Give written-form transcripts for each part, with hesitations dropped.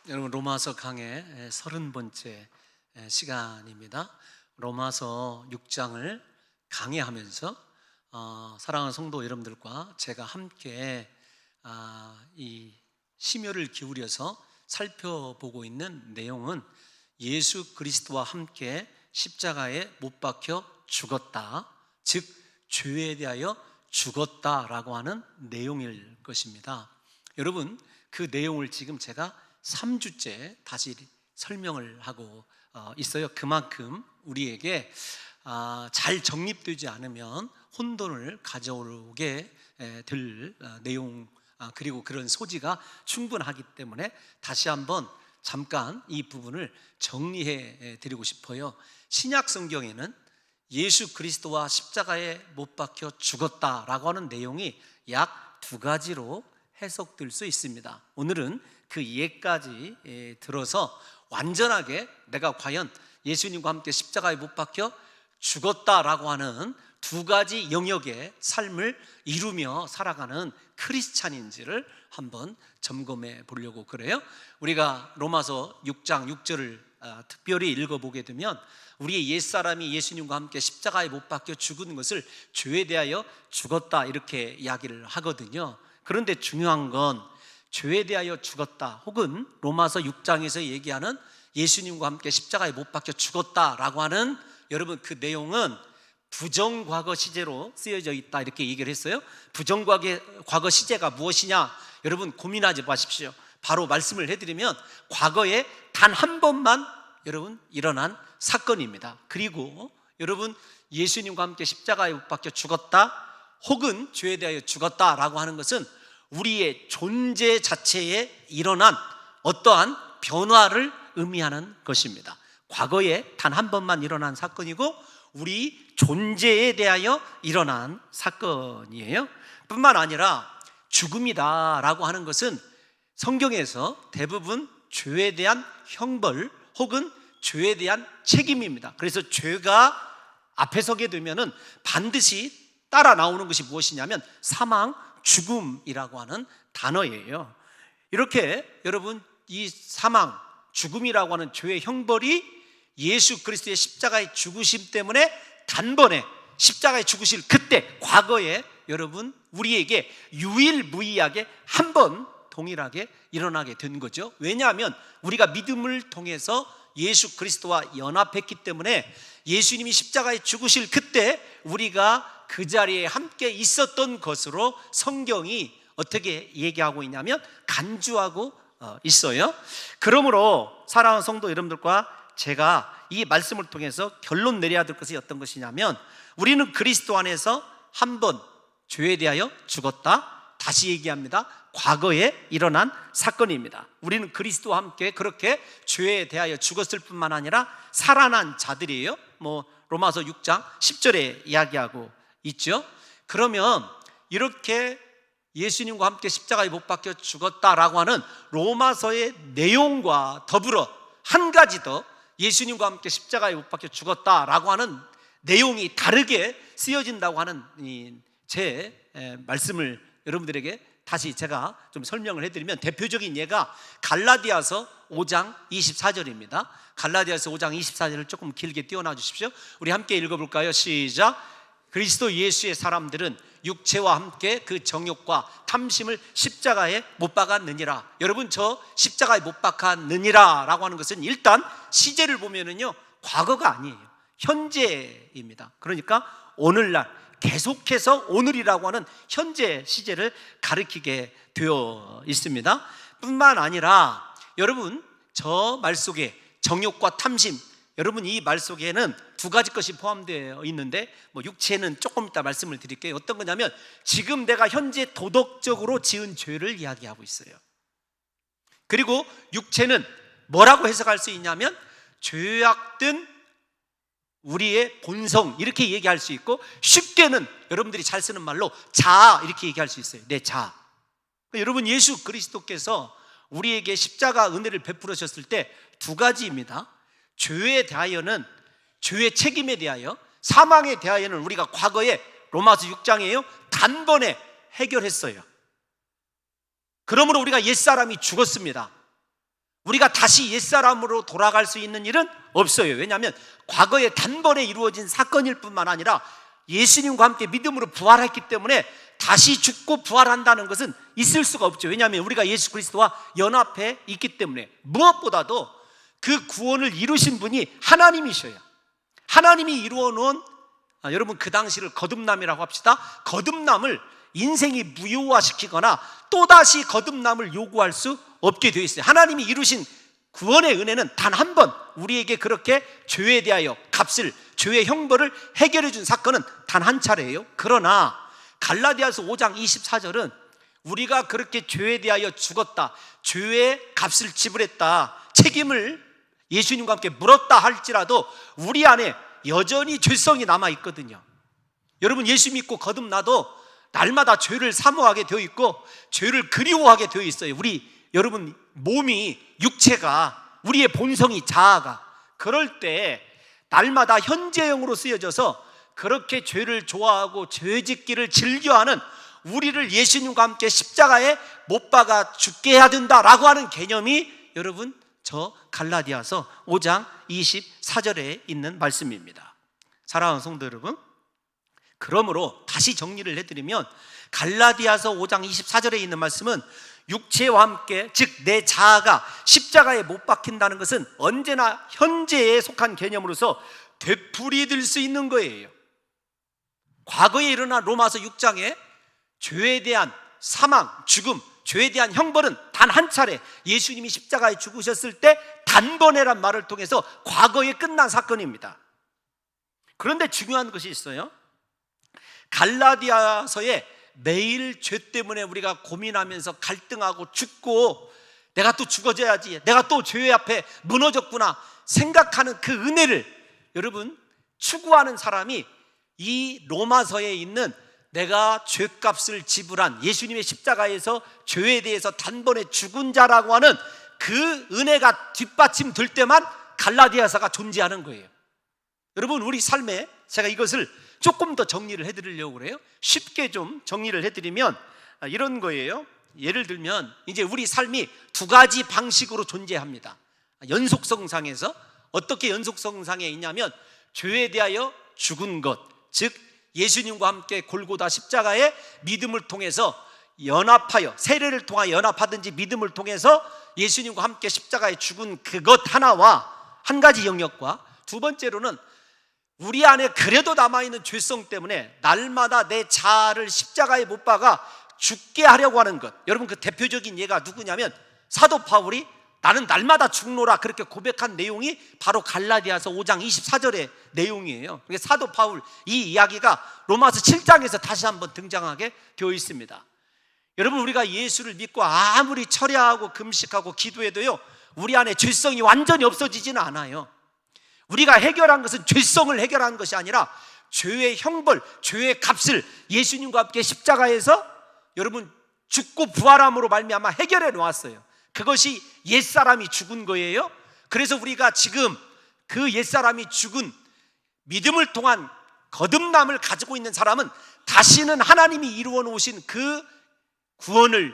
여러분, 로마서 강의 30번째 시간입니다. 로마서 6장을 강의하면서 사랑하는 성도 여러분들과 제가 함께 이 심혈을 기울여서 살펴보고 있는 내용은 예수 그리스도와 함께 십자가에 못 박혀 죽었다, 즉 죄에 대하여 죽었다라고 하는 내용일 것입니다. 여러분, 그 내용을 지금 제가 3주째 다시 설명을 하고 있어요. 그만큼 우리에게 잘 정립되지 않으면 혼돈을 가져오게 될 내용, 그리고 그런 소지가 충분하기 때문에 다시 한번 잠깐 이 부분을 정리해 드리고 싶어요. 신약 성경에는 예수 그리스도와 십자가에 못 박혀 죽었다라고 하는 내용이 약 두 가지로 해석될 수 있습니다. 오늘은 그 예까지 들어서 완전하게 내가 과연 예수님과 함께 십자가에 못 박혀 죽었다라고 하는 두 가지 영역의 삶을 이루며 살아가는 크리스찬인지를 한번 점검해 보려고 그래요. 우리가 로마서 6장 6절을 특별히 읽어보게 되면 우리의 옛사람이 예수님과 함께 십자가에 못 박혀 죽은 것을 죄에 대하여 죽었다 이렇게 이야기를 하거든요. 그런데 중요한 건 죄에 대하여 죽었다, 혹은 로마서 6장에서 얘기하는 예수님과 함께 십자가에 못 박혀 죽었다라고 하는, 여러분, 그 내용은 부정과거 시제로 쓰여져 있다 이렇게 얘기를 했어요. 부정과거 시제가 무엇이냐? 여러분, 고민하지 마십시오. 바로 말씀을 해드리면 과거에 단 한 번만 여러분 일어난 사건입니다. 그리고 여러분, 예수님과 함께 십자가에 못 박혀 죽었다 혹은 죄에 대하여 죽었다라고 하는 것은 우리의 존재 자체에 일어난 어떠한 변화를 의미하는 것입니다. 과거에 단 한 번만 일어난 사건이고 우리 존재에 대하여 일어난 사건이에요. 뿐만 아니라 죽음이다라고 하는 것은 성경에서 대부분 죄에 대한 형벌 혹은 죄에 대한 책임입니다. 그래서 죄가 앞에 서게 되면은 반드시 따라 나오는 것이 무엇이냐면 사망, 죽음이라고 하는 단어예요. 이렇게 여러분, 이 사망, 죽음이라고 하는 죄의 형벌이 예수 그리스도의 십자가의 죽으심 때문에 단번에 십자가에 죽으실 그때 과거에 여러분 우리에게 유일무이하게 한 번 동일하게 일어나게 된 거죠. 왜냐하면 우리가 믿음을 통해서 예수 그리스도와 연합했기 때문에 예수님이 십자가에 죽으실 그때 우리가 그 자리에 함께 있었던 것으로 성경이 어떻게 얘기하고 있냐면 간주하고 있어요. 그러므로 사랑하는 성도 여러분들과 제가 이 말씀을 통해서 결론 내려야 될 것이 어떤 것이냐면 우리는 그리스도 안에서 한 번 죄에 대하여 죽었다. 다시 얘기합니다. 과거에 일어난 사건입니다. 우리는 그리스도와 함께 그렇게 죄에 대하여 죽었을 뿐만 아니라 살아난 자들이에요. 로마서 6장 10절에 이야기하고 있죠. 그러면 이렇게 예수님과 함께 십자가에 못 박혀 죽었다라고 하는 로마서의 내용과 더불어 한 가지 더 예수님과 함께 십자가에 못 박혀 죽었다라고 하는 내용이 다르게 쓰여진다고 하는 제 말씀을 여러분들에게 다시 제가 좀 설명을 해드리면, 대표적인 예가 갈라디아서 5장 24절입니다. 갈라디아서 5장 24절을 조금 길게 띄워놔 주십시오. 우리 함께 읽어볼까요? 시작. 그리스도 예수의 사람들은 육체와 함께 그 정욕과 탐심을 십자가에 못 박았느니라. 여러분, 저 십자가에 못 박았느니라 라고 하는 것은 일단 시제를 보면은요, 과거가 아니에요. 현재입니다. 그러니까 오늘날, 계속해서 오늘이라고 하는 현재 시제를 가리키게 되어 있습니다. 뿐만 아니라 여러분, 저 말 속에 정욕과 탐심, 여러분 이 말 속에는 두 가지 것이 포함되어 있는데 육체는 조금 이따 말씀을 드릴게요. 어떤 거냐면 지금 내가 현재 도덕적으로 지은 죄를 이야기하고 있어요. 그리고 육체는 뭐라고 해석할 수 있냐면 죄악된 우리의 본성 이렇게 얘기할 수 있고, 쉽게는 여러분들이 잘 쓰는 말로 자아 이렇게 얘기할 수 있어요. 내 자아. 여러분, 예수 그리스도께서 우리에게 십자가 은혜를 베풀으셨을 때 두 가지입니다. 죄에 대하여는, 죄의 책임에 대하여, 사망에 대하여는 우리가 과거에 로마서 6장이에요, 단번에 해결했어요. 그러므로 우리가 옛사람이 죽었습니다. 우리가 다시 옛사람으로 돌아갈 수 있는 일은 없어요. 왜냐하면 과거에 단번에 이루어진 사건일 뿐만 아니라 예수님과 함께 믿음으로 부활했기 때문에 다시 죽고 부활한다는 것은 있을 수가 없죠. 왜냐하면 우리가 예수 그리스도와 연합해 있기 때문에. 무엇보다도 그 구원을 이루신 분이 하나님이셔요. 하나님이 이루어 놓은, 여러분 그 당시를 거듭남이라고 합시다. 거듭남을 인생이 무효화시키거나 또다시 거듭남을 요구할 수 없게 되어 있어요. 하나님이 이루신 구원의 은혜는 단 한 번 우리에게 그렇게 죄에 대하여 값을, 죄의 형벌을 해결해 준 사건은 단 한 차례예요. 그러나 갈라디아서 5장 24절은 우리가 그렇게 죄에 대하여 죽었다, 죄의 값을 지불했다, 책임을 예수님과 함께 물었다 할지라도 우리 안에 여전히 죄성이 남아있거든요. 여러분 예수 믿고 거듭나도 날마다 죄를 사모하게 되어 있고 죄를 그리워하게 되어 있어요. 여러분 몸이, 육체가, 우리의 본성이, 자아가 그럴 때 날마다 현재형으로 쓰여져서 그렇게 죄를 좋아하고 죄짓기를 즐겨하는 우리를 예수님과 함께 십자가에 못 박아 죽게 해야 된다라고 하는 개념이 여러분 저 갈라디아서 5장 24절에 있는 말씀입니다. 사랑하는 성도 여러분, 그러므로 다시 정리를 해드리면 갈라디아서 5장 24절에 있는 말씀은 육체와 함께, 즉 내 자아가 십자가에 못 박힌다는 것은 언제나 현재에 속한 개념으로서 되풀이될 수 있는 거예요. 과거에 일어난 로마서 6장에 죄에 대한 사망, 죽음, 죄에 대한 형벌은 단 한 차례 예수님이 십자가에 죽으셨을 때 단번에란 말을 통해서 과거에 끝난 사건입니다. 그런데 중요한 것이 있어요. 갈라디아서에 매일 죄 때문에 우리가 고민하면서 갈등하고 죽고 내가 또 죽어져야지, 내가 또 죄 앞에 무너졌구나 생각하는 그 은혜를 여러분 추구하는 사람이 이 로마서에 있는 내가 죄값을 지불한 예수님의 십자가에서 죄에 대해서 단번에 죽은 자라고 하는 그 은혜가 뒷받침될 때만 갈라디아서가 존재하는 거예요. 여러분 우리 삶에 제가 이것을 조금 더 정리를 해드리려고 그래요. 쉽게 좀 정리를 해드리면 이런 거예요. 예를 들면 이제 우리 삶이 두 가지 방식으로 존재합니다. 연속성상에서 어떻게 연속성상에 있냐면 죄에 대하여 죽은 것, 즉 예수님과 함께 골고다 십자가의 믿음을 통해서 연합하여, 세례를 통하여 연합하든지 믿음을 통해서 예수님과 함께 십자가에 죽은 그것 하나와 한 가지 영역과, 두 번째로는 우리 안에 그래도 남아있는 죄성 때문에 날마다 내 자아를 십자가에 못 박아 죽게 하려고 하는 것. 여러분 그 대표적인 예가 누구냐면 사도 바울이 나는 날마다 죽노라 그렇게 고백한 내용이 바로 갈라디아서 5장 24절의 내용이에요. 사도 바울 이 이야기가 로마서 7장에서 다시 한번 등장하게 되어 있습니다. 여러분 우리가 예수를 믿고 아무리 철야하고 금식하고 기도해도요 우리 안에 죄성이 완전히 없어지지는 않아요. 우리가 해결한 것은 죄성을 해결한 것이 아니라 죄의 형벌, 죄의 값을 예수님과 함께 십자가에서 여러분 죽고 부활함으로 말미암아 해결해 놓았어요. 그것이 옛사람이 죽은 거예요. 그래서 우리가 지금 그 옛사람이 죽은 믿음을 통한 거듭남을 가지고 있는 사람은 다시는 하나님이 이루어 놓으신 그 구원을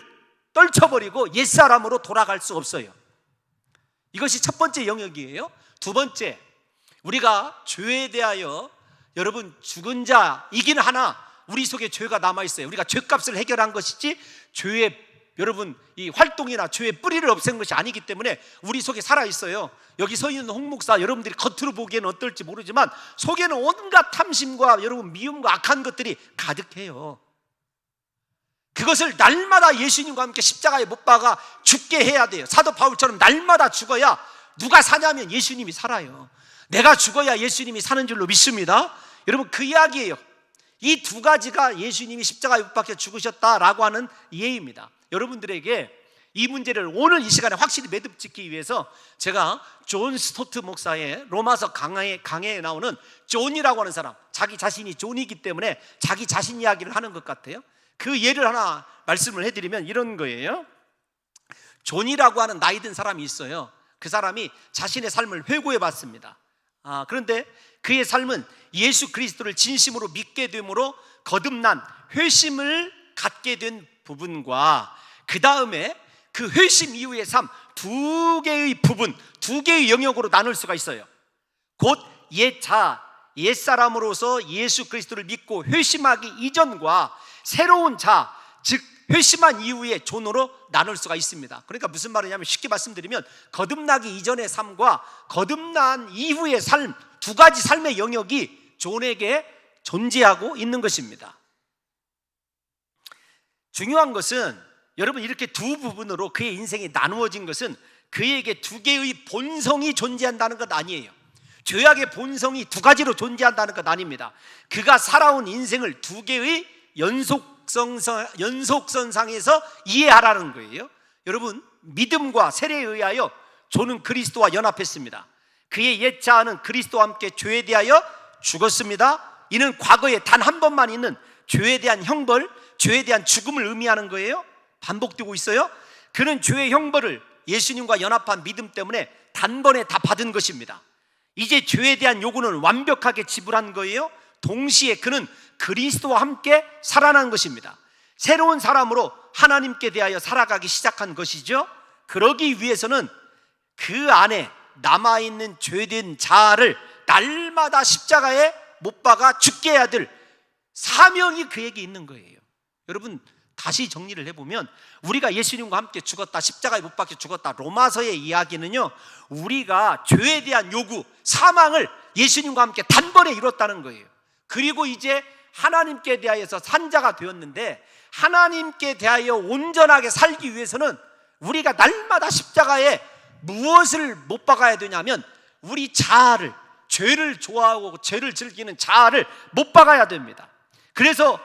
떨쳐버리고 옛사람으로 돌아갈 수 없어요. 이것이 첫 번째 영역이에요. 두 번째, 우리가 죄에 대하여 여러분 죽은 자이긴 하나 우리 속에 죄가 남아있어요. 우리가 죄값을 해결한 것이지 죄의 여러분 이 활동이나 죄의 뿌리를 없앤 것이 아니기 때문에 우리 속에 살아있어요. 여기 서 있는 홍 목사 여러분들이 겉으로 보기에는 어떨지 모르지만 속에는 온갖 탐심과 여러분 미움과 악한 것들이 가득해요. 그것을 날마다 예수님과 함께 십자가에 못 박아 죽게 해야 돼요. 사도 바울처럼 날마다 죽어야 누가 사냐면 예수님이 살아요. 내가 죽어야 예수님이 사는 줄로 믿습니다. 여러분 그 이야기예요. 이 두 가지가 예수님이 십자가에 못 박혀 죽으셨다라고 하는 이해입니다. 여러분들에게 이 문제를 오늘 이 시간에 확실히 매듭짓기 위해서 제가 존 스토트 목사의 로마서 강해에 나오는 존이라고 하는 사람, 자기 자신이 존이기 때문에 자기 자신 이야기를 하는 것 같아요. 그 예를 하나 말씀을 해드리면 이런 거예요. 존이라고 하는 나이 든 사람이 있어요. 그 사람이 자신의 삶을 회고해 봤습니다. 그런데 그의 삶은 예수 그리스도를 진심으로 믿게 됨으로 거듭난 회심을 갖게 된 부분과 그 다음에 그 회심 이후의 삶 두 개의 부분, 두 개의 영역으로 나눌 수가 있어요. 곧 옛사람으로서 예수 그리스도를 믿고 회심하기 이전과 새로운 자, 즉 회심한 이후의 존으로 나눌 수가 있습니다. 그러니까 무슨 말이냐면, 쉽게 말씀드리면 거듭나기 이전의 삶과 거듭난 이후의 삶, 두 가지 삶의 영역이 존에게 존재하고 있는 것입니다. 중요한 것은 여러분, 이렇게 두 부분으로 그의 인생이 나누어진 것은 그에게 두 개의 본성이 존재한다는 것 아니에요. 죄악의 본성이 두 가지로 존재한다는 것 아닙니다. 그가 살아온 인생을 두 개의 연속선상에서 이해하라는 거예요. 여러분, 믿음과 세례에 의하여 존은 그리스도와 연합했습니다. 그의 옛 자아는 그리스도와 함께 죄에 대하여 죽었습니다. 이는 과거에 단 한 번만 있는 죄에 대한 형벌, 죄에 대한 죽음을 의미하는 거예요. 반복되고 있어요. 그는 죄의 형벌을 예수님과 연합한 믿음 때문에 단번에 다 받은 것입니다. 이제 죄에 대한 요구는 완벽하게 지불한 거예요. 동시에 그는 그리스도와 함께 살아난 것입니다. 새로운 사람으로 하나님께 대하여 살아가기 시작한 것이죠. 그러기 위해서는 그 안에 남아있는 죄된 자아를 날마다 십자가에 못 박아 죽게 해야 될 사명이 그에게 있는 거예요. 여러분, 다시 정리를 해보면, 우리가 예수님과 함께 죽었다, 십자가에 못 박혀 죽었다, 로마서의 이야기는요, 우리가 죄에 대한 요구, 사망을 예수님과 함께 단번에 이뤘다는 거예요. 그리고 이제 하나님께 대하여서 산자가 되었는데, 하나님께 대하여 온전하게 살기 위해서는 우리가 날마다 십자가에 무엇을 못 박아야 되냐면, 우리 자아를, 죄를 좋아하고 죄를 즐기는 자아를 못 박아야 됩니다. 그래서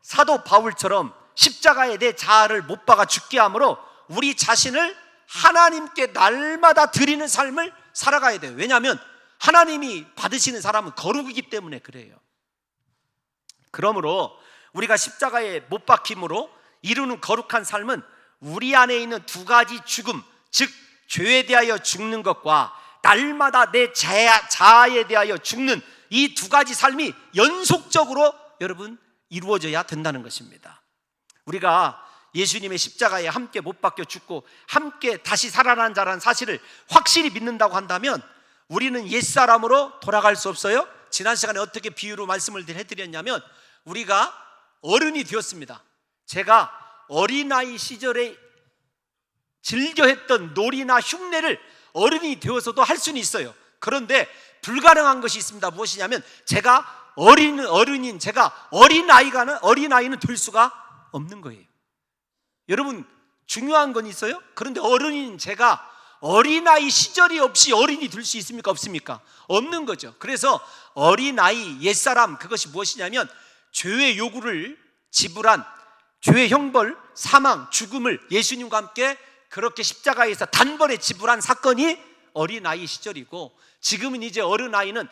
사도 바울처럼 십자가에 내 자아를 못 박아 죽게 함으로 우리 자신을 하나님께 날마다 드리는 삶을 살아가야 돼요. 왜냐하면 하나님이 받으시는 사람은 거룩이기 때문에 그래요. 그러므로 우리가 십자가에 못 박힘으로 이루는 거룩한 삶은 우리 안에 있는 두 가지 죽음, 즉 죄에 대하여 죽는 것과 날마다 내 자아에 대하여 죽는 이 두 가지 삶이 연속적으로 여러분 이루어져야 된다는 것입니다. 우리가 예수님의 십자가에 함께 못 박혀 죽고 함께 다시 살아난 자라는 사실을 확실히 믿는다고 한다면 우리는 옛사람으로 돌아갈 수 없어요. 지난 시간에 어떻게 비유로 말씀을 해드렸냐면, 우리가 어른이 되었습니다. 제가 어린아이 시절에 즐겨 했던 놀이나 흉내를 어른이 되어서도 할 수는 있어요. 그런데 불가능한 것이 있습니다. 무엇이냐면, 제가 어린인 제가 어린아이는 될 수가 없는 거예요. 여러분, 중요한 건 있어요. 그런데 어른인 제가 어린아이 시절이 없이 어린이 될 수 있습니까? 없습니까? 없는 거죠. 그래서 어린아이, 옛사람, 그것이 무엇이냐면 죄의 요구를 지불한 죄의 형벌, 사망, 죽음을 예수님과 함께 그렇게 십자가에서 단번에 지불한 사건이 어린아이 시절이고, 지금은 이제 어른은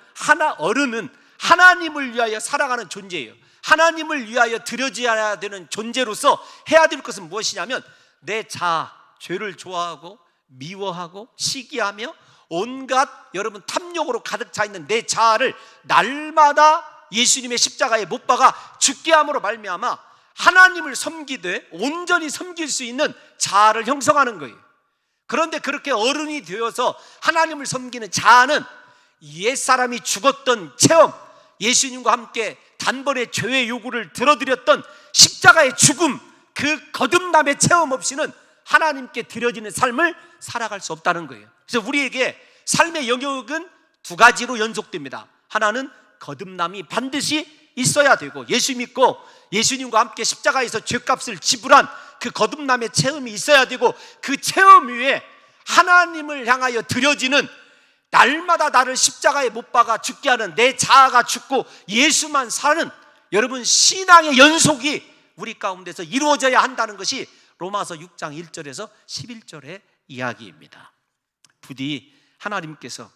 하나님을 위하여 살아가는 존재예요. 하나님을 위하여 드려져야 되는 존재로서 해야 될 것은 무엇이냐면, 내 자아, 죄를 좋아하고 미워하고 시기하며 온갖 여러분 탐욕으로 가득 차 있는 내 자아를 날마다 예수님의 십자가에 못 박아 죽게 함으로 말미암아 하나님을 섬기되 온전히 섬길 수 있는 자아를 형성하는 거예요. 그런데 그렇게 어른이 되어서 하나님을 섬기는 자아는 옛사람이 죽었던 체험, 예수님과 함께 단번에 죄의 요구를 들어드렸던 십자가의 죽음, 그 거듭남의 체험 없이는 하나님께 드려지는 삶을 살아갈 수 없다는 거예요. 그래서 우리에게 삶의 영역은 두 가지로 연속됩니다. 하나는 거듭남이 반드시 있어야 되고, 예수 믿고 예수님과 함께 십자가에서 죄값을 지불한 그 거듭남의 체험이 있어야 되고, 그 체험 위에 하나님을 향하여 드려지는 날마다 나를 십자가에 못 박아 죽게 하는 내 자아가 죽고 예수만 사는 여러분 신앙의 연속이 우리 가운데서 이루어져야 한다는 것이 로마서 6장 1절에서 11절의 이야기입니다. 부디 하나님께서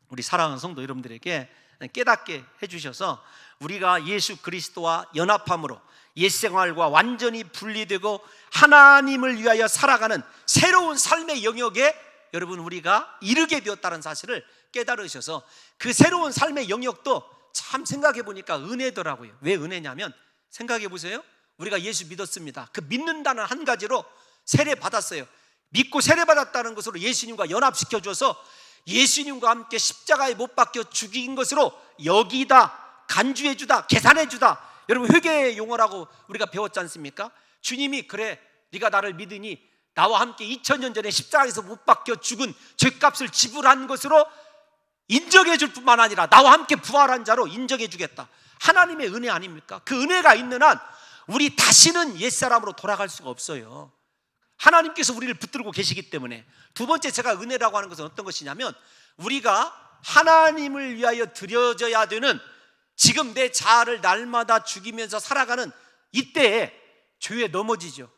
우리 사랑하는 성도 여러분들에게 깨닫게 해주셔서 우리가 예수 그리스도와 연합함으로 옛생활과 완전히 분리되고 하나님을 위하여 살아가는 새로운 삶의 영역에 여러분 우리가 이르게 되었다는 사실을 깨달으셔서, 그 새로운 삶의 영역도 참 생각해 보니까 은혜더라고요. 왜 은혜냐면, 생각해 보세요. 우리가 예수 믿었습니다. 그 믿는다는 한 가지로 세례 받았어요. 믿고 세례받았다는 것으로 예수님과 연합시켜 줘서 예수님과 함께 십자가에 못 박혀 죽인 것으로 여기다, 간주해 주다, 계산해 주다. 여러분 회개의 용어라고 우리가 배웠지 않습니까? 주님이 그래 네가 나를 믿으니 나와 함께 2000년 전에 십자가에서 못 박혀 죽은 죄값을 지불한 것으로 인정해 줄 뿐만 아니라 나와 함께 부활한 자로 인정해 주겠다. 하나님의 은혜 아닙니까? 그 은혜가 있는 한 우리 다시는 옛사람으로 돌아갈 수가 없어요. 하나님께서 우리를 붙들고 계시기 때문에. 두 번째 제가 은혜라고 하는 것은 어떤 것이냐면 우리가 하나님을 위하여 드려져야 되는 지금 내 자아를 날마다 죽이면서 살아가는 이때에 죄에 넘어지죠.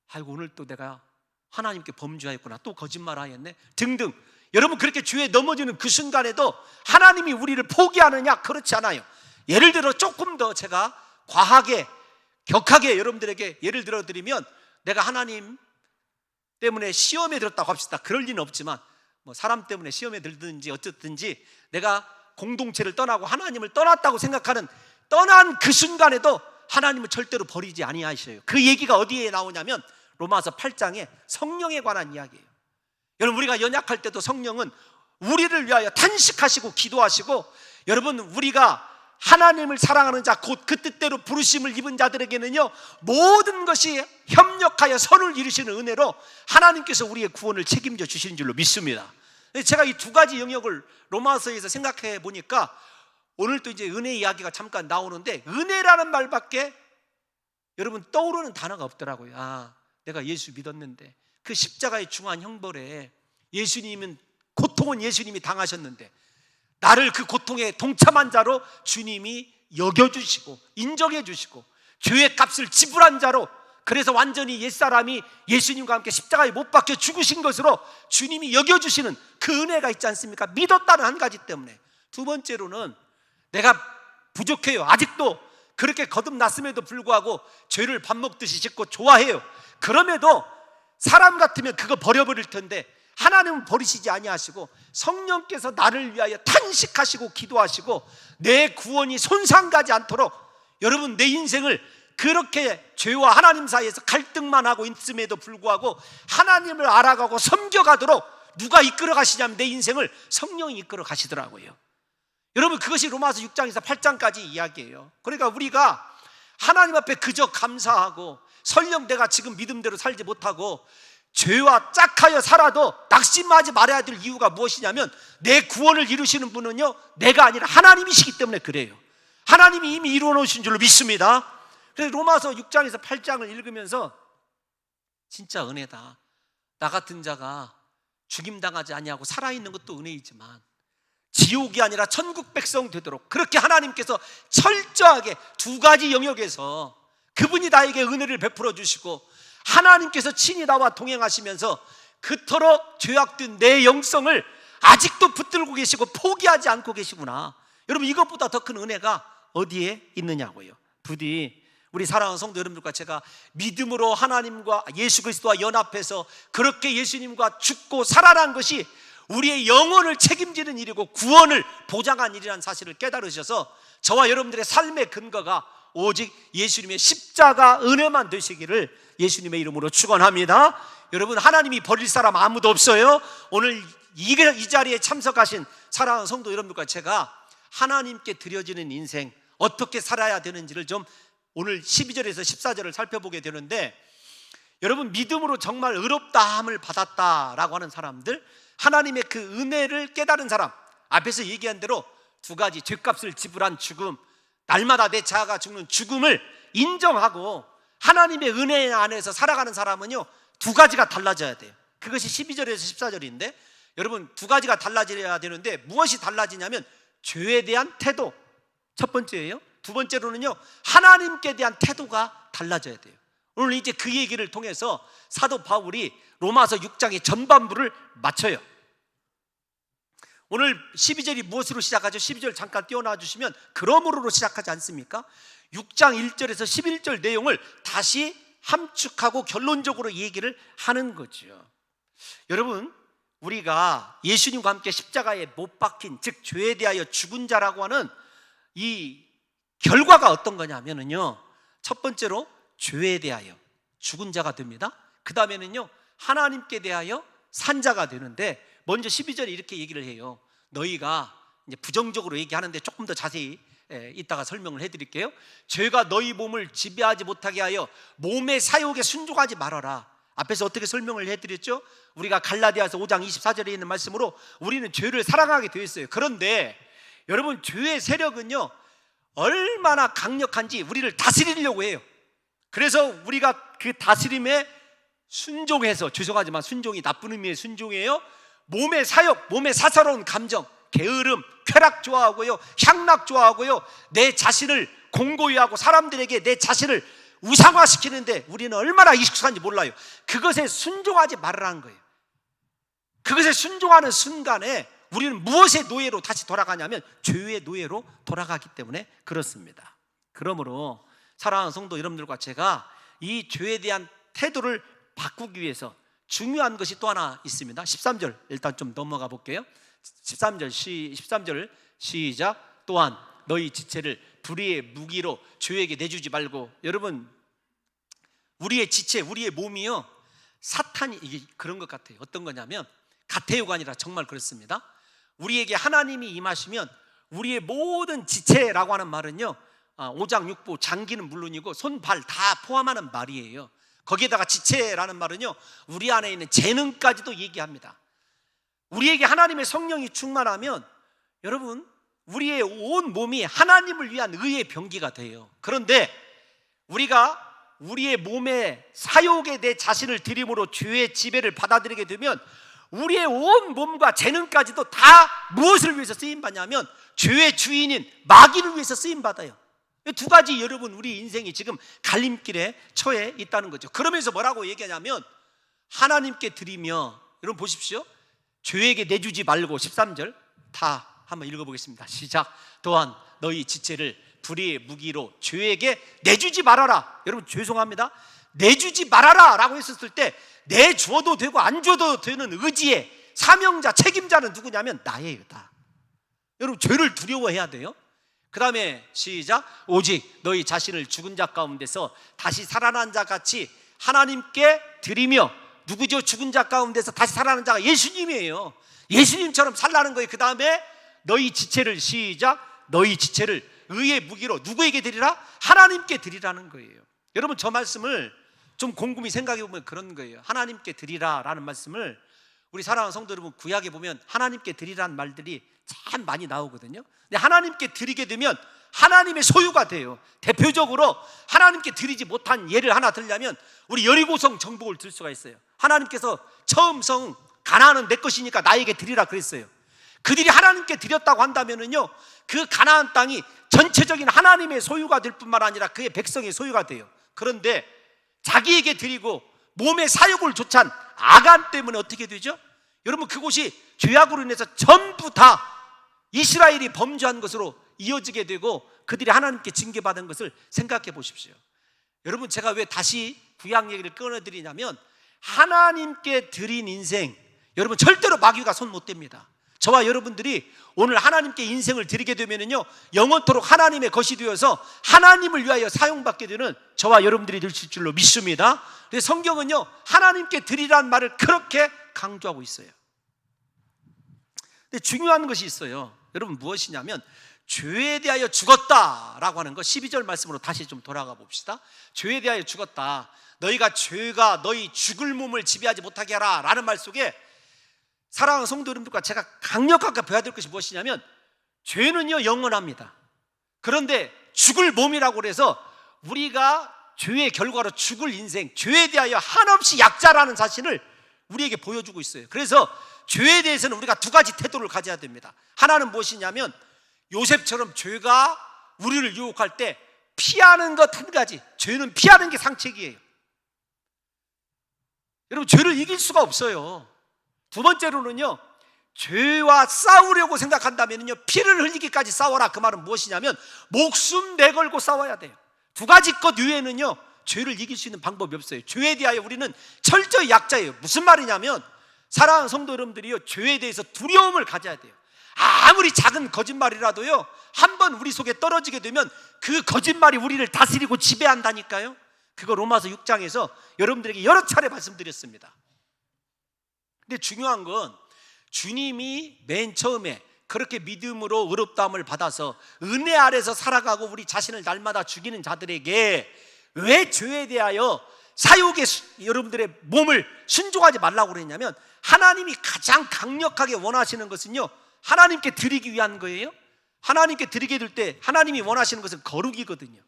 아이고 오늘 또 내가 하나님께 범죄하였구나, 또 거짓말하였네 등등. 여러분 그렇게 죄에 넘어지는 그 순간에도 하나님이 우리를 포기하느냐? 그렇지 않아요. 예를 들어 조금 더 제가 과하게 격하게 여러분들에게 예를 들어 드리면, 내가 하나님 때문에 시험에 들었다고 합시다. 그럴 리는 없지만 뭐 사람 때문에 시험에 들든지 어쨌든지 내가 공동체를 떠나고 하나님을 떠났다고 생각하는 떠난 그 순간에도 하나님을 절대로 버리지 아니하셔요. 그 얘기가 어디에 나오냐면 로마서 8장에 성령에 관한 이야기예요. 여러분 우리가 연약할 때도 성령은 우리를 위하여 탄식하시고 기도하시고, 여러분 우리가 하나님을 사랑하는 자 곧 그 뜻대로 부르심을 입은 자들에게는요 모든 것이 협력하여 선을 이루시는 은혜로 하나님께서 우리의 구원을 책임져 주시는 줄로 믿습니다. 제가 이 두 가지 영역을 로마서에서 생각해 보니까 오늘 또 이제 은혜 이야기가 잠깐 나오는데, 은혜라는 말밖에 여러분 떠오르는 단어가 없더라고요. 아, 내가 예수 믿었는데 그 십자가의 중한 형벌에 예수님은 고통은 예수님이 당하셨는데 나를 그 고통에 동참한 자로 주님이 여겨주시고 인정해 주시고 죄의 값을 지불한 자로, 그래서 완전히 옛사람이 예수님과 함께 십자가에 못 박혀 죽으신 것으로 주님이 여겨주시는 그 은혜가 있지 않습니까? 믿었다는 한 가지 때문에. 두 번째로는 내가 부족해요. 아직도 그렇게 거듭났음에도 불구하고 죄를 밥 먹듯이 짓고 좋아해요. 그럼에도 사람 같으면 그거 버려버릴 텐데 하나님은 버리시지 아니하시고 성령께서 나를 위하여 탄식하시고 기도하시고 내 구원이 손상가지 않도록, 여러분 내 인생을 그렇게 죄와 하나님 사이에서 갈등만 하고 있음에도 불구하고 하나님을 알아가고 섬겨가도록 누가 이끌어 가시냐면 내 인생을 성령이 이끌어 가시더라고요. 여러분 그것이 로마서 6장에서 8장까지 이야기예요. 그러니까 우리가 하나님 앞에 그저 감사하고 설령 내가 지금 믿음대로 살지 못하고 죄와 짝하여 살아도 낙심하지 말아야 될 이유가 무엇이냐면 내 구원을 이루시는 분은요 내가 아니라 하나님이시기 때문에 그래요. 하나님이 이미 이루어 놓으신 줄로 믿습니다. 그래서 로마서 6장에서 8장을 읽으면서 진짜 은혜다. 나 같은 자가 죽임당하지 아니하고 살아있는 것도 은혜이지만 지옥이 아니라 천국 백성 되도록 그렇게 하나님께서 철저하게 두 가지 영역에서 그분이 나에게 은혜를 베풀어 주시고 하나님께서 친히 나와 동행하시면서 그토록 죄악된 내 영성을 아직도 붙들고 계시고 포기하지 않고 계시구나. 여러분 이것보다 더 큰 은혜가 어디에 있느냐고요. 부디 우리 사랑하는 성도 여러분들과 제가 믿음으로 하나님과 예수 그리스도와 연합해서 그렇게 예수님과 죽고 살아난 것이 우리의 영혼을 책임지는 일이고 구원을 보장한 일이라는 사실을 깨달으셔서 저와 여러분들의 삶의 근거가 오직 예수님의 십자가 은혜만 되시기를 예수님의 이름으로 축원합니다. 여러분 하나님이 버릴 사람 아무도 없어요. 오늘 이 자리에 참석하신 사랑하는 성도 여러분들과 제가 하나님께 드려지는 인생 어떻게 살아야 되는지를 좀 오늘 12절에서 14절을 살펴보게 되는데, 여러분 믿음으로 정말 의롭다함을 받았다라고 하는 사람들, 하나님의 그 은혜를 깨달은 사람, 앞에서 얘기한 대로 두 가지 죄값을 지불한 죽음, 날마다 내 자아가 죽는 죽음을 인정하고 하나님의 은혜 안에서 살아가는 사람은요 두 가지가 달라져야 돼요. 그것이 12절에서 14절인데 여러분 두 가지가 달라져야 되는데 무엇이 달라지냐면 죄에 대한 태도 첫 번째예요. 두 번째로는요 하나님께 대한 태도가 달라져야 돼요. 오늘 이제 그 얘기를 통해서 사도 바울이 로마서 6장의 전반부를 마쳐요. 오늘 12절이 무엇으로 시작하죠? 12절 잠깐 띄워놔 주시면 그러므로로 시작하지 않습니까? 6장 1절에서 11절 내용을 다시 함축하고 결론적으로 얘기를 하는 거죠. 여러분 우리가 예수님과 함께 십자가에 못 박힌 즉 죄에 대하여 죽은 자라고 하는 이 결과가 어떤 거냐면요 첫 번째로 죄에 대하여 죽은 자가 됩니다. 그 다음에는요 하나님께 대하여 산자가 되는데, 먼저 12절에 이렇게 얘기를 해요. 너희가 이제 부정적으로 얘기하는데 조금 더 자세히 이따가 설명을 해드릴게요. 죄가 너희 몸을 지배하지 못하게 하여 몸의 사욕에 순종하지 말아라. 앞에서 어떻게 설명을 해드렸죠? 우리가 갈라디아서 5장 24절에 있는 말씀으로 우리는 죄를 사랑하게 되어 있어요. 그런데 여러분, 죄의 세력은요 얼마나 강력한지 우리를 다스리려고 해요. 그래서 우리가 그 다스림에 순종해서, 죄송하지만 순종이 나쁜 의미의 순종이에요. 몸의 사욕, 몸의 사사로운 감정, 게으름, 쾌락 좋아하고요, 향락 좋아하고요, 내 자신을 공고히 하고 사람들에게 내 자신을 우상화시키는데 우리는 얼마나 익숙한지 몰라요. 그것에 순종하지 말라는 거예요. 그것에 순종하는 순간에 우리는 무엇의 노예로 다시 돌아가냐면 죄의 노예로 돌아가기 때문에 그렇습니다. 그러므로 사랑하는 성도 여러분들과 제가 이 죄에 대한 태도를 바꾸기 위해서 중요한 것이 또 하나 있습니다. 13절 일단 좀 넘어가 볼게요. 13절 시작. 또한 너희 지체를 불의의 무기로 죄에게 내주지 말고. 여러분, 우리의 지체, 우리의 몸이요 사탄이, 이게 그런 것 같아요. 어떤 거냐면, 같아요가 아니라 정말 그렇습니다. 우리에게 하나님이 임하시면 우리의 모든 지체라고 하는 말은요 오장육부, 장기는 물론이고 손, 발 다 포함하는 말이에요. 거기에다가 지체라는 말은요 우리 안에 있는 재능까지도 얘기합니다. 우리에게 하나님의 성령이 충만하면 여러분, 우리의 온 몸이 하나님을 위한 의의 병기가 돼요. 그런데 우리가 우리의 몸의 사욕에 내 자신을 들임으로 죄의 지배를 받아들이게 되면 우리의 온 몸과 재능까지도 다 무엇을 위해서 쓰임받냐면 죄의 주인인 마귀를 위해서 쓰임받아요. 이 두 가지, 여러분, 우리 인생이 지금 갈림길에 처해 있다는 거죠. 그러면서 뭐라고 얘기하냐면, 하나님께 드리며, 여러분 보십시오, 죄에게 내주지 말고. 13절 다 한번 읽어보겠습니다. 시작. 또한 너희 지체를 불의의 무기로 죄에게 내주지 말아라. 여러분, 죄송합니다, 내주지 말아라 라고 했었을 때 내주어도 되고 안 줘도 되는 의지의 사명자, 책임자는 누구냐면 나예요, 나. 여러분, 죄를 두려워해야 돼요. 그 다음에 시작. 오직 너희 자신을 죽은 자 가운데서 다시 살아난 자 같이 하나님께 드리며. 누구죠? 죽은 자 가운데서 다시 살아난 자가 예수님이에요. 예수님처럼 살라는 거예요. 그 다음에 너희 지체를, 시작, 너희 지체를 의의 무기로 누구에게 드리라? 하나님께 드리라는 거예요. 여러분, 저 말씀을 좀 곰곰이 생각해 보면 그런 거예요. 하나님께 드리라라는 말씀을 우리 사랑하는 성도 여러분, 구약에 보면 하나님께 드리라는 말들이 참 많이 나오거든요. 근데 하나님께 드리게 되면 하나님의 소유가 돼요. 대표적으로 하나님께 드리지 못한 예를 하나 들려면 우리 여리고성 정복을 들 수가 있어요. 하나님께서 처음 성 가나안은 내 것이니까 나에게 드리라 그랬어요. 그들이 하나님께 드렸다고 한다면은요 그 가나안 땅이 전체적인 하나님의 소유가 될 뿐만 아니라 그의 백성의 소유가 돼요. 그런데 자기에게 드리고 몸의 사욕을 좇은 아간 때문에 어떻게 되죠? 여러분, 그곳이 죄악으로 인해서 전부 다 이스라엘이 범죄한 것으로 이어지게 되고 그들이 하나님께 징계받은 것을 생각해 보십시오. 여러분, 제가 왜 다시 구약 얘기를 꺼내드리냐면, 하나님께 드린 인생, 여러분 절대로 마귀가 손 못 댑니다. 저와 여러분들이 오늘 하나님께 인생을 드리게 되면은요 영원토록 하나님의 것이 되어서 하나님을 위하여 사용받게 되는 저와 여러분들이 되실 줄로 믿습니다. 그래서 성경은요 하나님께 드리라는 말을 그렇게 강조하고 있어요. 근데 중요한 것이 있어요. 여러분, 무엇이냐면 죄에 대하여 죽었다라고 하는 것. 12절 말씀으로 다시 좀 돌아가 봅시다. 죄에 대하여 죽었다. 너희가 죄가 너희 죽을 몸을 지배하지 못하게 하라 라는 말 속에 사랑하는 성도 여러분들과 제가 강력하게 배워야 될 것이 무엇이냐면, 죄는요 영원합니다. 그런데 죽을 몸이라고 해서 우리가 죄의 결과로 죽을 인생, 죄에 대하여 한없이 약자라는 사실을 우리에게 보여주고 있어요. 그래서 죄에 대해서는 우리가 두 가지 태도를 가져야 됩니다. 하나는 무엇이냐면, 요셉처럼 죄가 우리를 유혹할 때 피하는 것 한 가지. 죄는 피하는 게 상책이에요. 여러분, 죄를 이길 수가 없어요. 두 번째로는요, 죄와 싸우려고 생각한다면요 피를 흘리기까지 싸워라. 그 말은 무엇이냐면 목숨 내걸고 싸워야 돼요. 두 가지 것 외에는요 죄를 이길 수 있는 방법이 없어요. 죄에 대하여 우리는 철저히 약자예요. 무슨 말이냐면, 사랑하는 성도 여러분들이요 죄에 대해서 두려움을 가져야 돼요. 아무리 작은 거짓말이라도요 한번 우리 속에 떨어지게 되면 그 거짓말이 우리를 다스리고 지배한다니까요. 그거 로마서 6장에서 여러분들에게 여러 차례 말씀드렸습니다. 근데 중요한 건 주님이 맨 처음에 그렇게 믿음으로 의롭다함을 받아서 은혜 아래서 살아가고 우리 자신을 날마다 죽이는 자들에게 왜 죄에 대하여 사욕의 여러분들의 몸을 순종하지 말라고 그랬냐면, 하나님이 가장 강력하게 원하시는 것은요, 하나님께 드리기 위한 거예요. 하나님께 드리게 될 때 하나님이 원하시는 것은 거룩이거든요.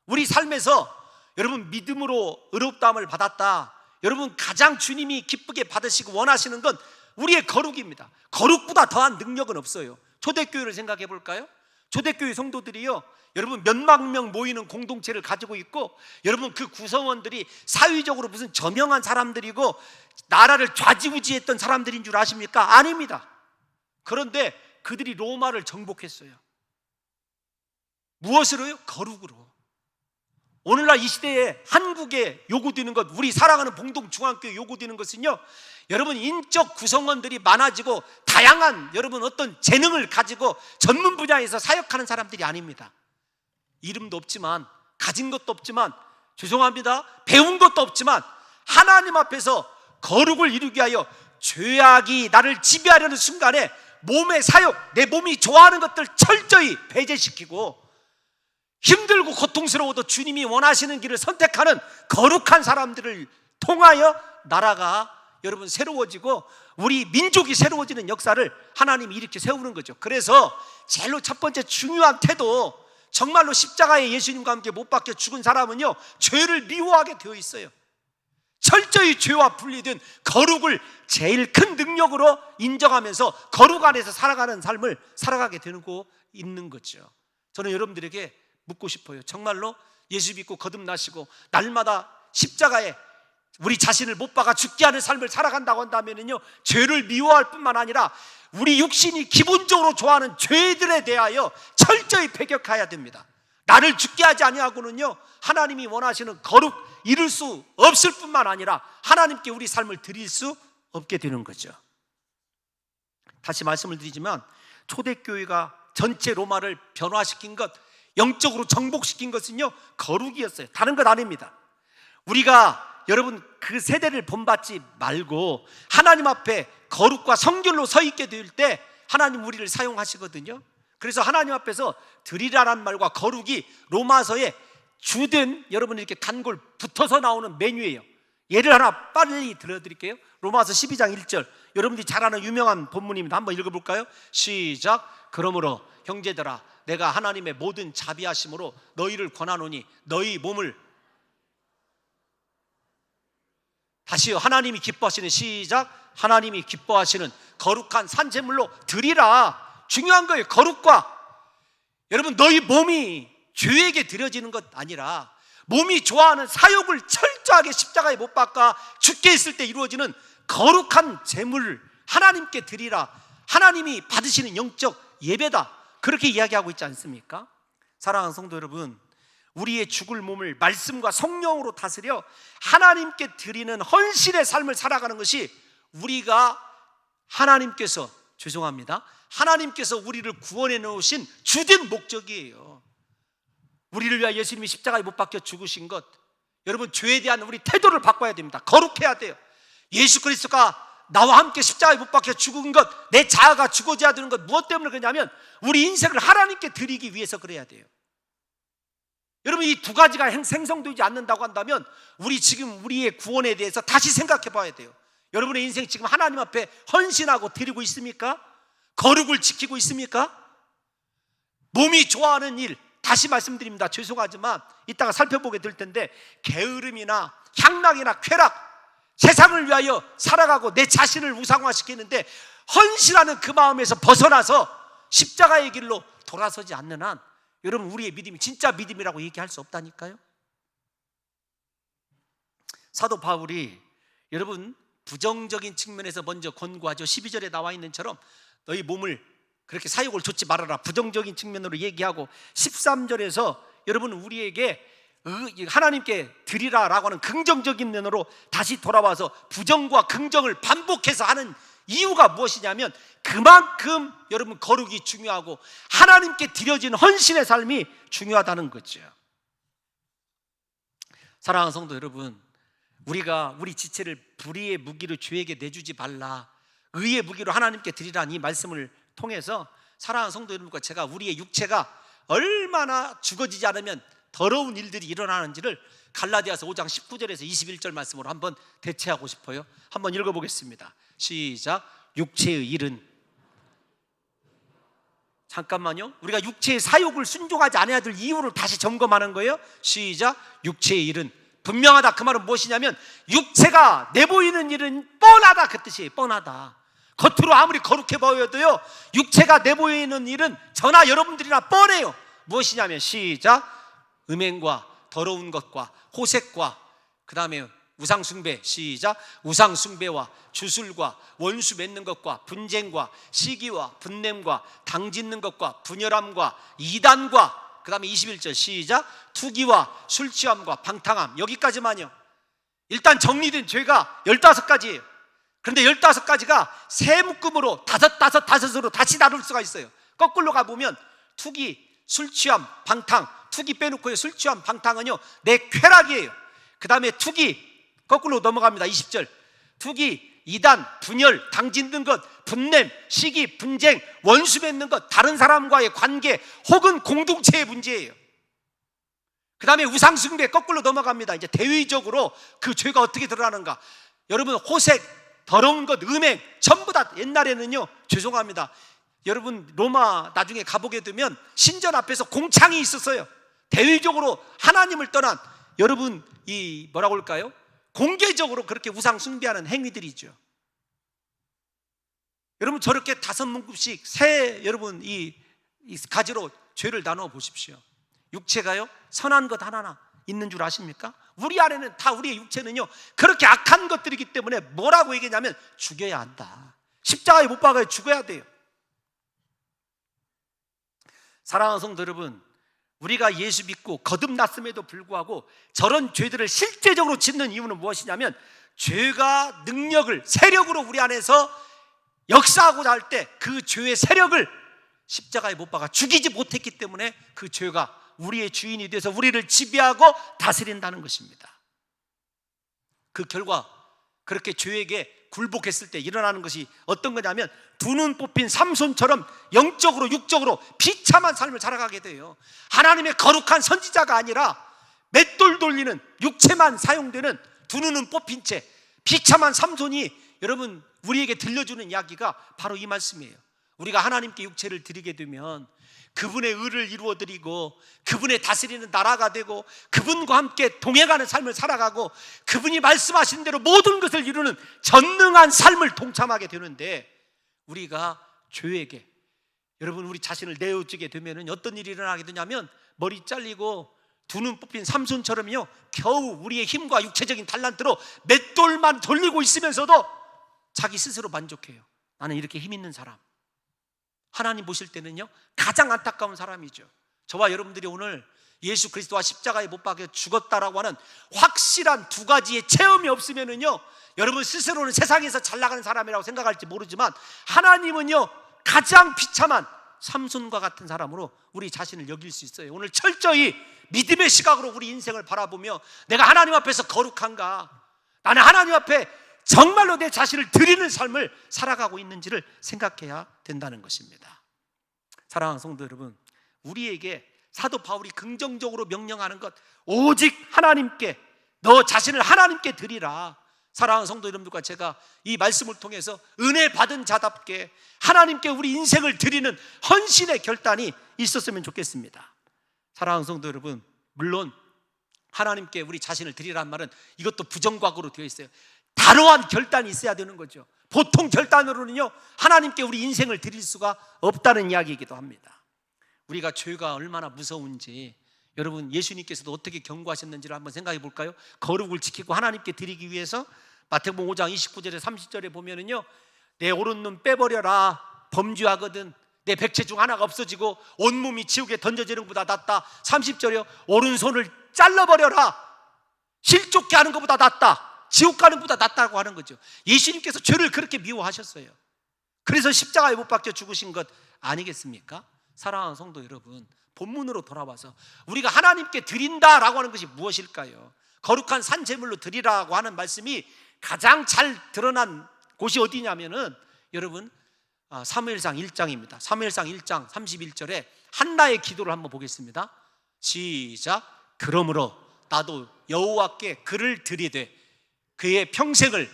우리 삶에서 여러분 믿음으로 의롭다함을 받았다, 여러분 가장 주님이 기쁘게 받으시고 원하시는 건 우리의 거룩입니다. 거룩보다 더한 능력은 없어요. 초대교회를 생각해 볼까요? 초대교회 성도들이요, 여러분 몇만 명 모이는 공동체를 가지고 있고, 여러분 그 구성원들이 사회적으로 무슨 저명한 사람들이고 나라를 좌지우지했던 사람들인 줄 아십니까? 아닙니다. 그런데 그들이 로마를 정복했어요. 무엇으로요? 거룩으로. 오늘날 이 시대에 한국에 요구되는 것, 우리 사랑하는 봉동중앙교회 요구되는 것은요, 여러분 인적 구성원들이 많아지고 다양한 여러분 어떤 재능을 가지고 전문 분야에서 사역하는 사람들이 아닙니다. 이름도 없지만, 가진 것도 없지만, 죄송합니다, 배운 것도 없지만 하나님 앞에서 거룩을 이루기 위하여 죄악이 나를 지배하려는 순간에 몸의 사욕, 내 몸이 좋아하는 것들 철저히 배제시키고 힘들고 고통스러워도 주님이 원하시는 길을 선택하는 거룩한 사람들을 통하여 나라가 여러분 새로워지고 우리 민족이 새로워지는 역사를 하나님이 이렇게 세우는 거죠. 그래서 제일로 첫 번째 중요한 태도, 정말로 십자가에 예수님과 함께 못 박혀 죽은 사람은요, 죄를 미워하게 되어 있어요. 철저히 죄와 분리된 거룩을 제일 큰 능력으로 인정하면서 거룩 안에서 살아가는 삶을 살아가게 되고 있는 거죠. 저는 여러분들에게 묻고 싶어요. 정말로 예수 믿고 거듭나시고 날마다 십자가에 우리 자신을 못 박아 죽게 하는 삶을 살아간다고 한다면요, 죄를 미워할 뿐만 아니라 우리 육신이 기본적으로 좋아하는 죄들에 대하여 철저히 배격해야 됩니다. 나를 죽게 하지 아니하고는요, 하나님이 원하시는 거룩 이룰 수 없을 뿐만 아니라 하나님께 우리 삶을 드릴 수 없게 되는 거죠. 다시 말씀을 드리지만, 초대교회가 전체 로마를 변화시킨 것, 영적으로 정복시킨 것은요, 거룩이었어요. 다른 것 아닙니다. 우리가 여러분 그 세대를 본받지 말고 하나님 앞에 거룩과 성결로 서 있게 될 때 하나님 우리를 사용하시거든요. 그래서 하나님 앞에서 드리라란 말과 거룩이 로마서에 주된 여러분 이렇게 단골 붙어서 나오는 메뉴예요. 예를 하나 빨리 들려드릴게요. 로마서 12장 1절, 여러분들이 잘 아는 유명한 본문입니다. 한번 읽어볼까요? 시작. 그러므로 형제들아, 내가 하나님의 모든 자비하심으로 너희를 권하노니 너희 몸을, 다시요, 하나님이 기뻐하시는, 시작, 하나님이 기뻐하시는 거룩한 산제물로 드리라. 중요한 거예요. 거룩과 여러분 너희 몸이 죄에게 드려지는 것 아니라 몸이 좋아하는 사욕을 철저하게 십자가에 못 박아 죽게 있을 때 이루어지는 거룩한 제물을 하나님께 드리라. 하나님이 받으시는 영적 예배다, 그렇게 이야기하고 있지 않습니까? 사랑하는 성도 여러분, 우리의 죽을 몸을 말씀과 성령으로 다스려 하나님께 드리는 헌신의 삶을 살아가는 것이 우리가 하나님께서, 죄송합니다, 하나님께서 우리를 구원해 놓으신 주된 목적이에요. 우리를 위하여 예수님이 십자가에 못 박혀 죽으신 것, 여러분 죄에 대한 우리 태도를 바꿔야 됩니다. 거룩해야 돼요. 예수 그리스도가 나와 함께 십자가에 못 박혀 죽은 것, 내 자아가 죽어져야 되는 것, 무엇 때문에 그러냐면 우리 인생을 하나님께 드리기 위해서 그래야 돼요. 여러분 이 두 가지가 생성되지 않는다고 한다면 우리 지금 우리의 구원에 대해서 다시 생각해 봐야 돼요. 여러분의 인생 지금 하나님 앞에 헌신하고 드리고 있습니까? 거룩을 지키고 있습니까? 몸이 좋아하는 일, 다시 말씀드립니다. 죄송하지만 이따가 살펴보게 될 텐데, 게으름이나 향락이나 쾌락, 세상을 위하여 살아가고 내 자신을 우상화시키는데 헌신하는 그 마음에서 벗어나서 십자가의 길로 돌아서지 않는 한 여러분 우리의 믿음이 진짜 믿음이라고 얘기할 수 없다니까요. 사도 바울이 여러분 부정적인 측면에서 먼저 권고하죠. 12절에 나와 있는 처럼 너희 몸을 그렇게 사욕을 좇지 말아라, 부정적인 측면으로 얘기하고, 13절에서 여러분 우리에게 하나님께 드리라라고 하는 긍정적인 면으로 다시 돌아와서 부정과 긍정을 반복해서 하는 이유가 무엇이냐면 그만큼 여러분 거룩이 중요하고 하나님께 드려진 헌신의 삶이 중요하다는 거죠. 사랑하는 성도 여러분, 우리가 우리 지체를 불의의 무기로 죄에게 내주지 말라, 의의 무기로 하나님께 드리라는 이 말씀을 통해서 사랑하는 성도 여러분과 제가 우리의 육체가 얼마나 죽어지지 않으면 더러운 일들이 일어나는지를 갈라디아서 5장 19절에서 21절 말씀으로 한번 대체하고 싶어요. 한번 읽어보겠습니다. 시작. 육체의 일은, 잠깐만요, 우리가 육체의 사욕을 순종하지 않아야 될 이유를 다시 점검하는 거예요. 시작. 육체의 일은 분명하다. 그 말은 무엇이냐면 육체가 내보이는 일은 뻔하다, 그 뜻이에요. 뻔하다. 겉으로 아무리 거룩해 보여도요, 육체가 내보이는 일은 저나 여러분들이나 뻔해요. 무엇이냐면 시작. 음행과 더러운 것과 호색과 그 다음에 우상숭배, 시작. 우상숭배와 주술과 원수 맺는 것과 분쟁과 시기와 분냄과 당짓는 것과 분열함과 이단과 그 다음에 21절 시작. 투기와 술취함과 방탕함. 여기까지만요. 일단 정리된 죄가 15가지예요 그런데 15가지가 세 묶음으로 다섯으로 다시 나눌 수가 있어요. 거꾸로 가보면 투기, 술취함, 방탕. 투기 빼놓고요, 술취함, 방탕은요 내 쾌락이에요. 그 다음에 투기, 거꾸로 넘어갑니다. 20절. 투기, 이단, 분열, 당짓는 것, 분냄, 시기, 분쟁, 원수 맺는 것, 다른 사람과의 관계 혹은 공동체의 문제예요. 그 다음에 우상숭배, 거꾸로 넘어갑니다. 이제 대외적으로 그 죄가 어떻게 드러나는가. 여러분, 호색, 더러운 것, 음행 전부 다 옛날에는요, 죄송합니다, 여러분 로마 나중에 가보게 되면 신전 앞에서 공창이 있었어요. 대외적으로 하나님을 떠난, 여러분 이 뭐라고 할까요? 공개적으로 그렇게 우상 숭배하는 행위들이죠. 여러분 저렇게 5문급씩 여러분 이 가지로 죄를 나누어 보십시오. 육체가요 선한 것 하나나 있는 줄 아십니까? 우리 안에는 다, 우리의 육체는요 그렇게 악한 것들이기 때문에 뭐라고 얘기냐면 죽여야 한다. 십자가에 못 박아야 죽어야 돼요. 사랑하는 성도 여러분, 우리가 예수 믿고 거듭났음에도 불구하고 저런 죄들을 실제적으로 짓는 이유는 무엇이냐면 죄가 능력을, 세력으로 우리 안에서 역사하고자 할 때 그 죄의 세력을 십자가에 못 박아 죽이지 못했기 때문에 그 죄가 우리의 주인이 돼서 우리를 지배하고 다스린다는 것입니다. 그 결과 그렇게 죄에게 굴복했을 때 일어나는 것이 어떤 거냐면 두 눈 뽑힌 삼손처럼 영적으로 육적으로 비참한 삶을 살아가게 돼요. 하나님의 거룩한 선지자가 아니라 맷돌 돌리는, 육체만 사용되는 두 눈은 뽑힌 채 비참한 삼손이 여러분 우리에게 들려주는 이야기가 바로 이 말씀이에요. 우리가 하나님께 육체를 드리게 되면 그분의 의를 이루어드리고 그분의 다스리는 나라가 되고 그분과 함께 동행하는 삶을 살아가고 그분이 말씀하신 대로 모든 것을 이루는 전능한 삶을 동참하게 되는데, 우리가 죄에게 여러분 우리 자신을 내어주게 되면 어떤 일이 일어나게 되냐면 머리 잘리고 두 눈 뽑힌 삼손처럼요 겨우 우리의 힘과 육체적인 달란트로 맷돌만 돌리고 있으면서도 자기 스스로 만족해요. 나는 이렇게 힘 있는 사람. 하나님 보실 때는요 가장 안타까운 사람이죠. 저와 여러분들이 오늘 예수 그리스도와 십자가에 못 박혀 죽었다라고 하는 확실한 두 가지의 체험이 없으면은요 여러분 스스로는 세상에서 잘 나가는 사람이라고 생각할지 모르지만 하나님은요 가장 비참한 삼손과 같은 사람으로 우리 자신을 여길 수 있어요. 오늘 철저히 믿음의 시각으로 우리 인생을 바라보며 내가 하나님 앞에서 거룩한가, 나는 하나님 앞에 정말로 내 자신을 드리는 삶을 살아가고 있는지를 생각해야 된다는 것입니다. 사랑하는 성도 여러분, 우리에게 사도 바울이 긍정적으로 명령하는 것, 오직 하나님께, 너 자신을 하나님께 드리라. 사랑하는 성도 여러분들과 제가 이 말씀을 통해서 은혜 받은 자답게 하나님께 우리 인생을 드리는 헌신의 결단이 있었으면 좋겠습니다. 사랑하는 성도 여러분, 물론 하나님께 우리 자신을 드리라는 말은 이것도 부정과거로 되어 있어요. 단호한 결단이 있어야 되는 거죠. 보통 결단으로는요 하나님께 우리 인생을 드릴 수가 없다는 이야기이기도 합니다. 우리가 죄가 얼마나 무서운지 여러분 예수님께서도 어떻게 경고하셨는지를 한번 생각해 볼까요? 거룩을 지키고 하나님께 드리기 위해서 마태복음 5장 29절에 30절에 보면은요 내 오른눈 빼버려라, 범죄하거든 내 백체 중 하나가 없어지고 온몸이 지옥에 던져지는 것보다 낫다. 30절에요 오른손을 잘라버려라, 실족게 하는 것보다 낫다, 지옥 가는 것보다 낫다고 하는 거죠. 예수님께서 죄를 그렇게 미워하셨어요. 그래서 십자가에 못 박혀 죽으신 것 아니겠습니까? 사랑하는 성도 여러분, 본문으로 돌아와서 우리가 하나님께 드린다라고 하는 것이 무엇일까요? 거룩한 산제물로 드리라고 하는 말씀이 가장 잘 드러난 곳이 어디냐면은 여러분 사무엘상 1장입니다. 사무엘상 1장 31절에 한나의 기도를 한번 보겠습니다. 시작. 그러므로 나도 여호와께 그를 드리되 그의 평생을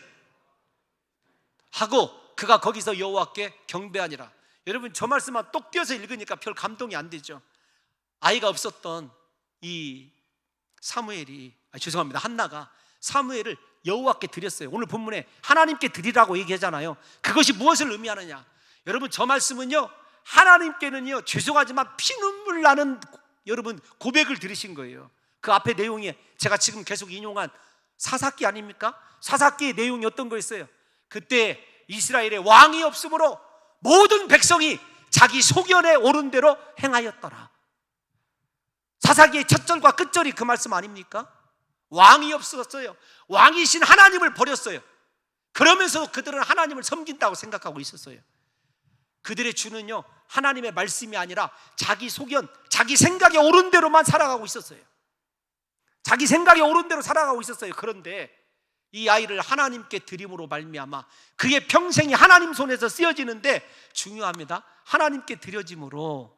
하고 그가 거기서 여호와께 경배하니라. 여러분 저 말씀만 똑 띄어서 읽으니까 별 감동이 안 되죠. 아이가 없었던 이 한나가 사무엘을 여호와께 드렸어요. 오늘 본문에 하나님께 드리라고 얘기하잖아요. 그것이 무엇을 의미하느냐? 여러분 저 말씀은요, 하나님께는요 죄송하지만 피눈물 나는 여러분 고백을 드리신 거예요. 그 앞에 내용이 제가 지금 계속 인용한 사사기 아닙니까? 사사기의 내용이 어떤 거였어요? 그때 이스라엘에 왕이 없으므로 모든 백성이 자기 소견에 오른 대로 행하였더라. 사사기의 첫 절과 끝절이 그 말씀 아닙니까? 왕이 없었어요. 왕이신 하나님을 버렸어요. 그러면서 그들은 하나님을 섬긴다고 생각하고 있었어요. 그들의 주는요 하나님의 말씀이 아니라 자기 소견, 자기 생각에 옳은 대로만 살아가고 있었어요. 자기 생각에 옳은 대로 살아가고 있었어요. 그런데 이 아이를 하나님께 드림으로 말미암아 그의 평생이 하나님 손에서 쓰여지는데 중요합니다. 하나님께 드려짐으로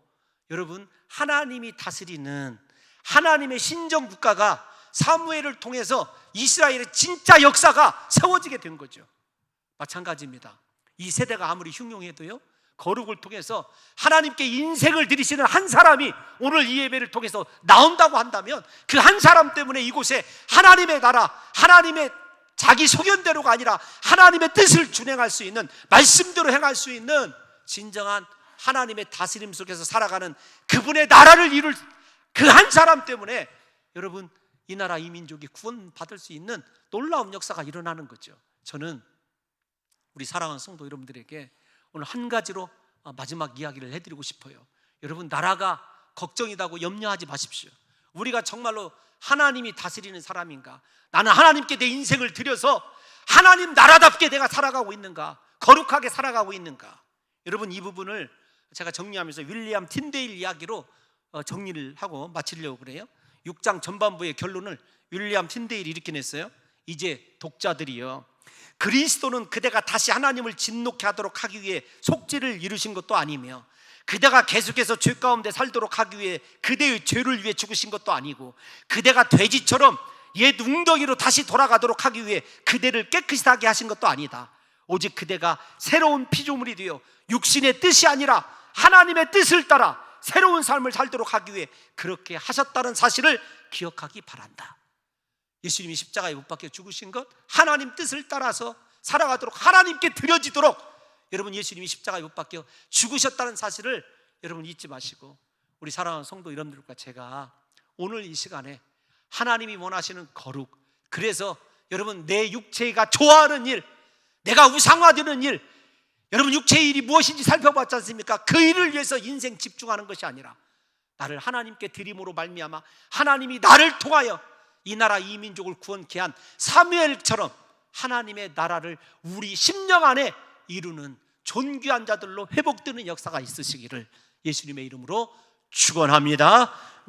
여러분 하나님이 다스리는 하나님의 신정국가가 사무엘을 통해서 이스라엘의 진짜 역사가 세워지게 된 거죠. 마찬가지입니다. 이 세대가 아무리 흉흉해도요 거룩을 통해서 하나님께 인생을 드리시는 한 사람이 오늘 이 예배를 통해서 나온다고 한다면 그 한 사람 때문에 이곳에 하나님의 나라, 하나님의 자기 소견대로가 아니라 하나님의 뜻을 준행할 수 있는, 말씀대로 행할 수 있는 진정한 하나님의 다스림 속에서 살아가는 그분의 나라를 이룰 그 한 사람 때문에 여러분 이 나라 이 민족이 구원받을 수 있는 놀라운 역사가 일어나는 거죠. 저는 우리 사랑하는 성도 여러분들에게 오늘 한 가지로 마지막 이야기를 해드리고 싶어요. 여러분 나라가 걱정이라고 염려하지 마십시오. 우리가 정말로 하나님이 다스리는 사람인가? 나는 하나님께 내 인생을 드려서 하나님 나라답게 내가 살아가고 있는가? 거룩하게 살아가고 있는가? 여러분 이 부분을 제가 정리하면서 윌리엄 틴데일 이야기로 정리를 하고 마치려고 그래요. 6장 전반부의 결론을 윌리엄 틴데일이 이렇게 냈어요. 이제 독자들이여, 그리스도는 그대가 다시 하나님을 진노케 하도록 하기 위해 속죄를 이루신 것도 아니며 그대가 계속해서 죄 가운데 살도록 하기 위해 그대의 죄를 위해 죽으신 것도 아니고 그대가 돼지처럼 옛 웅덩이로 다시 돌아가도록 하기 위해 그대를 깨끗이 하게 하신 것도 아니다. 오직 그대가 새로운 피조물이 되어 육신의 뜻이 아니라 하나님의 뜻을 따라 새로운 삶을 살도록 하기 위해 그렇게 하셨다는 사실을 기억하기 바란다. 예수님이 십자가에 못 박혀 죽으신 것, 하나님 뜻을 따라서 살아가도록 하나님께 드려지도록 여러분 예수님이 십자가에 못 박혀 죽으셨다는 사실을 여러분 잊지 마시고 우리 사랑하는 성도 여러분들과 제가 오늘 이 시간에 하나님이 원하시는 거룩, 그래서 여러분 내 육체가 좋아하는 일, 내가 우상화되는 일, 여러분 육체의 일이 무엇인지 살펴봤지 않습니까? 그 일을 위해서 인생 집중하는 것이 아니라 나를 하나님께 드림으로 말미암아 하나님이 나를 통하여 이 나라 이 민족을 구원케 한 사무엘처럼 하나님의 나라를 우리 심령 안에 이루는 존귀한 자들로 회복되는 역사가 있으시기를 예수님의 이름으로 축원합니다.